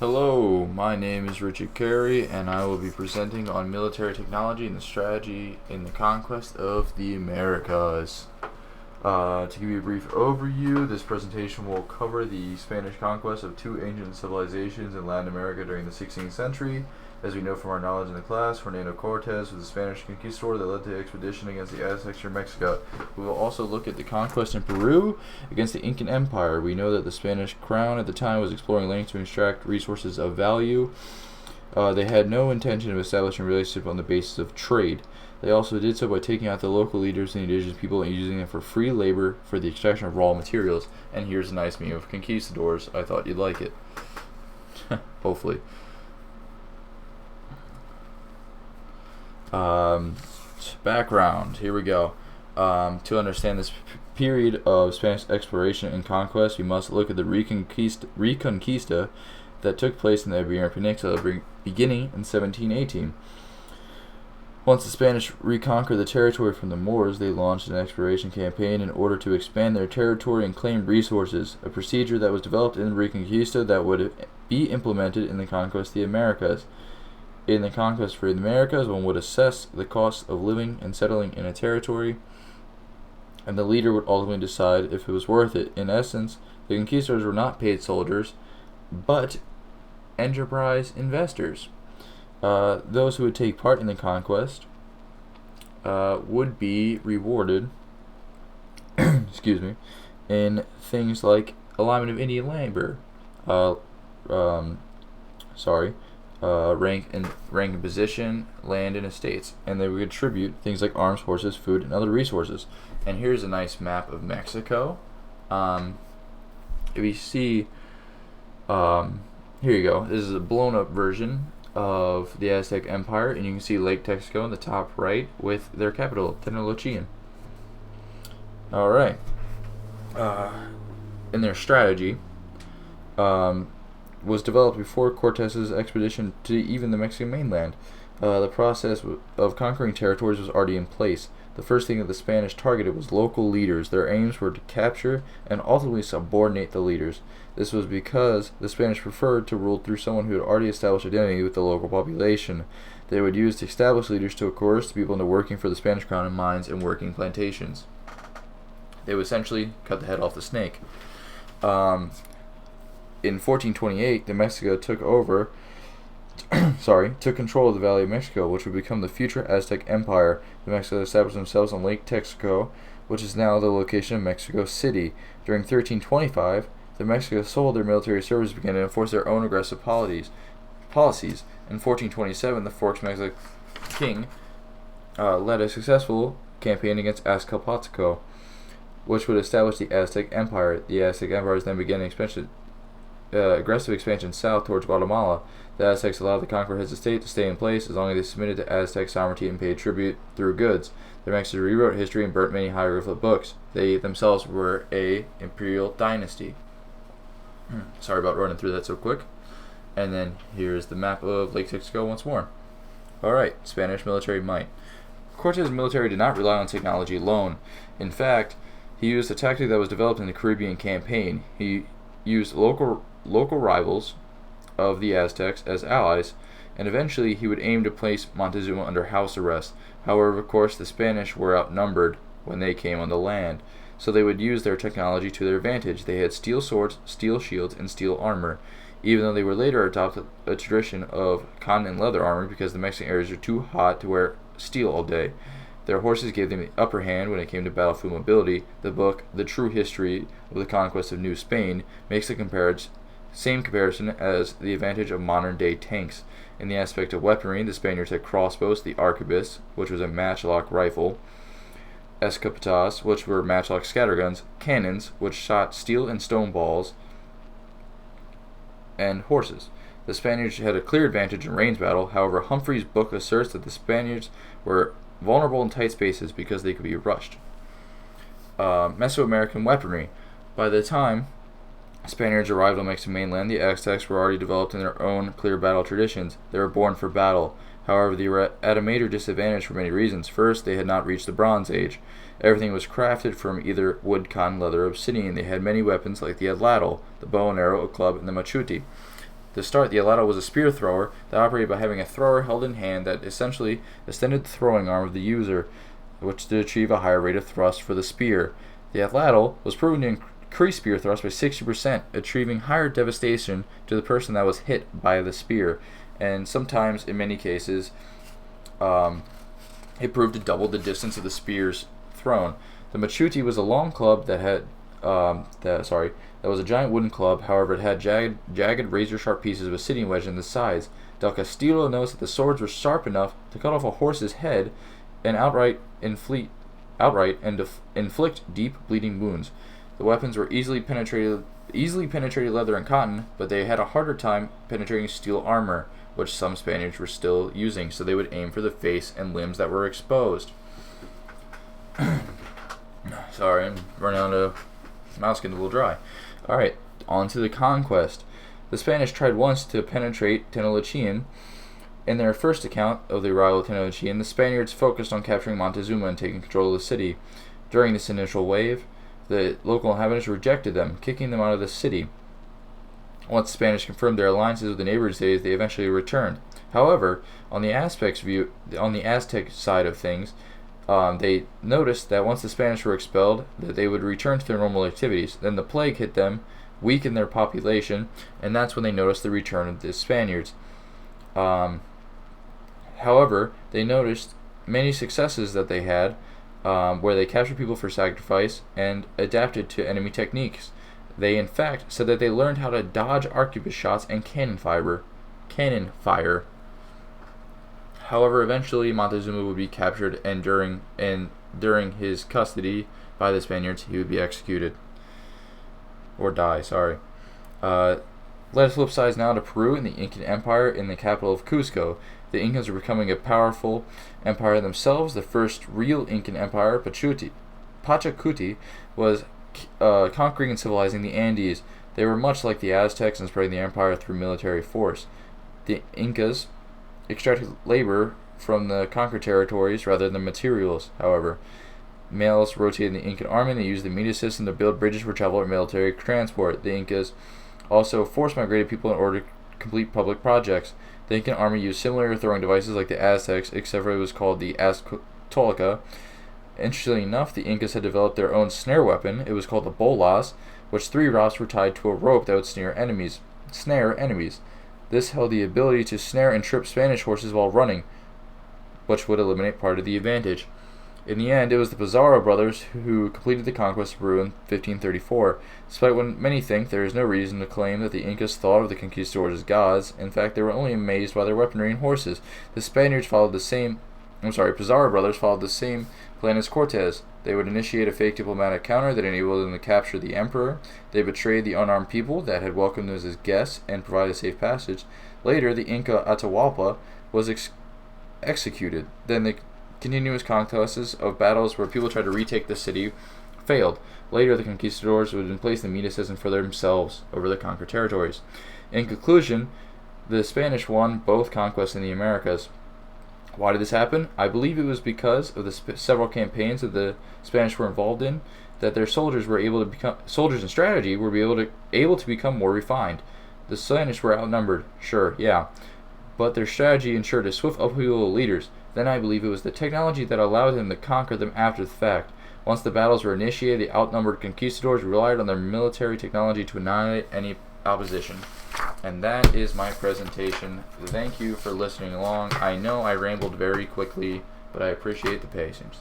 Hello, my name is Richard Carey, and I will be presenting on military technology and the strategy in the conquest of the Americas. To give you a brief overview, this presentation will cover the Spanish conquest of two ancient civilizations in Latin America during the 16th century. As we know from our knowledge in the class, Hernando Cortes was a Spanish conquistador that led the expedition against the Aztecs near Mexico. We will also look at the conquest in Peru against the Incan Empire. We know that the Spanish crown at the time was exploring lands to extract resources of value. They had no intention of establishing a relationship on the basis of trade. They also did so by taking out the local leaders and the indigenous people and using them for free labor for the extraction of raw materials. And here's a nice meme of conquistadors. I thought you'd like it. Hopefully. Background. Here we go. To understand this period of Spanish exploration and conquest, we must look at the Reconquista that took place in the Iberian Peninsula beginning in 1718. Once the Spanish reconquered the territory from the Moors, they launched an exploration campaign in order to expand their territory and claim resources, a procedure that was developed in the Reconquista that would be implemented in the conquest of the Americas. In the conquest for the Americas, one would assess the cost of living and settling in a territory, and the leader would ultimately decide if it was worth it. In essence, the conquistadors were not paid soldiers, but enterprise investors. Those who would take part in the conquest would be rewarded excuse me, in things like alignment of Indian labor, rank and position, land and estates, and they would contribute things like arms, horses, food, and other resources. And here's a nice map of Mexico. If you see, here you go. This is a blown up version of the Aztec Empire, and you can see Lake Texcoco in the top right with their capital, Tenochtitlan. All right. In their strategy, was developed before Cortes's expedition to even the Mexican mainland. The process of conquering territories was already in place. The first thing that the Spanish targeted was local leaders. Their aims were to capture and ultimately subordinate the leaders. This was because the Spanish preferred to rule through someone who had already established identity with the local population. They would use established leaders to coerce the people into working for the Spanish crown in mines and working plantations. They would essentially cut the head off the snake. In 1428, Mexico took control of the Valley of Mexico, which would become the future Aztec Empire. The Mexicans established themselves on Lake Texcoco, which is now the location of Mexico City. During 1325, the Mexicans sold their military services and began to enforce their own aggressive policies. In 1427, the Forks Mexican king led a successful campaign against Azcapotzalco, which would establish the Aztec Empire. The Aztec Empires then began aggressive expansion south towards Guatemala. The Aztecs allowed the conqueror heads of state to stay in place as long as they submitted to Aztec sovereignty and paid tribute through goods. The Mexicans rewrote history and burnt many hieroglyphic books. They themselves were a imperial dynasty. Sorry about running through that so quick. And then here's the map of Lake Texcoco once more. Alright, Spanish military might. Cortes' military did not rely on technology alone. In fact, he used a tactic that was developed in the Caribbean campaign. He used local rivals of the Aztecs as allies, and eventually he would aim to place Montezuma under house arrest. However, of course, the Spanish were outnumbered when they came on the land, so they would use their technology to their advantage. They had steel swords, steel shields, and steel armor, even though they were later adopted a tradition of cotton and leather armor because the Mexican areas were too hot to wear steel all day. Their horses gave them the upper hand when it came to battlefield mobility. The book, The True History of the Conquest of New Spain, makes the same comparison as the advantage of modern-day tanks. In the aspect of weaponry, the Spaniards had crossbows, the arquebus, which was a matchlock rifle, escopetas, which were matchlock scatterguns, cannons, which shot steel and stone balls, and horses. The Spaniards had a clear advantage in range battle. However, Humphrey's book asserts that the Spaniards were vulnerable in tight spaces because they could be rushed. Mesoamerican weaponry. By the time Spaniards arrived on Mexican mainland, the Aztecs were already developed in their own clear battle traditions. They were born for battle. However, they were at a major disadvantage for many reasons. First, they had not reached the Bronze Age. Everything was crafted from either wood, cotton, leather, or obsidian. They had many weapons like the atlatl, the bow and arrow, a club, and the machuti. To start, the alado was a spear thrower that operated by having a thrower held in hand that essentially extended the throwing arm of the user, which to achieve a higher rate of thrust for the spear. The atlatl was proven to increase spear thrust by 60%, achieving higher devastation to the person that was hit by the spear, and sometimes, in many cases, it proved to double the distance of the spears thrown. The machuti was a long club that was a giant wooden club. However, it had jagged razor-sharp pieces of a sitting wedge in the sides. Del Castillo notes that the swords were sharp enough to cut off a horse's head and outright inflict deep bleeding wounds. The weapons were easily penetrated leather and cotton, but they had a harder time penetrating steel armor, which some Spaniards were still using, so they would aim for the face and limbs that were exposed. Sorry, I'm running out of mouth getting a little dry. Alright, on to the conquest. The Spanish tried once to penetrate Tenochtitlan. In their first account of the arrival of Tenochtitlan, the Spaniards focused on capturing Montezuma and taking control of the city. During this initial wave, the local inhabitants rejected them, kicking them out of the city. Once the Spanish confirmed their alliances with the neighboring cities, they eventually returned. However, on the Aztec side of things, they noticed that once the Spanish were expelled, that they would return to their normal activities. Then the plague hit them, weakened their population, and that's when they noticed the return of the Spaniards. However, they noticed many successes that they had, where they captured people for sacrifice and adapted to enemy techniques. They, in fact, said that they learned how to dodge arquebus shots and cannon fire. However, eventually Montezuma would be captured, and during his custody by the Spaniards, he would be executed. Or die, sorry. Let us flip sides now to Peru and the Incan Empire in the capital of Cusco. The Incas were becoming a powerful empire themselves. The first real Incan empire, Pachacuti, was conquering and civilizing the Andes. They were much like the Aztecs and spreading the empire through military force. The Incas extracted labor from the conquered territories rather than materials, however. Males rotated in the Incan army, and they used the media system to build bridges for travel or military transport. The Incas also force migrated people in order to complete public projects. The Incan army used similar throwing devices like the Aztecs, except for it was called the Aztolca. Interestingly enough, the Incas had developed their own snare weapon. It was called the bolas, which 3 rods were tied to a rope that would snare enemies. This held the ability to snare and trip Spanish horses while running, which would eliminate part of the advantage. In the end, it was the Pizarro brothers who completed the conquest of Peru in 1534. Despite what many think, there is no reason to claim that the Incas thought of the conquistadors as gods. In fact, they were only amazed by their weaponry and horses. Pizarro brothers followed the same plan as Cortez. They would initiate a fake diplomatic counter that enabled them to capture the emperor. They betrayed the unarmed people that had welcomed them as guests and provided safe passage. Later, the Inca Atahualpa was executed. Then the continuous conquests of battles where people tried to retake the city failed. Later, the conquistadors would place the media system for themselves over the conquered territories. In conclusion, the Spanish won both conquests in the Americas. Why did this happen? I believe it was because of the several campaigns that the Spanish were involved in, that their soldiers and strategy were able to become more refined. The Spanish were outnumbered, sure, yeah, but their strategy ensured a swift upheaval of leaders. Then I believe it was the technology that allowed them to conquer them after the fact. Once the battles were initiated, the outnumbered conquistadors relied on their military technology to annihilate any opposition. And that is my presentation. Thank you for listening along. I know I rambled very quickly, but I appreciate the patience.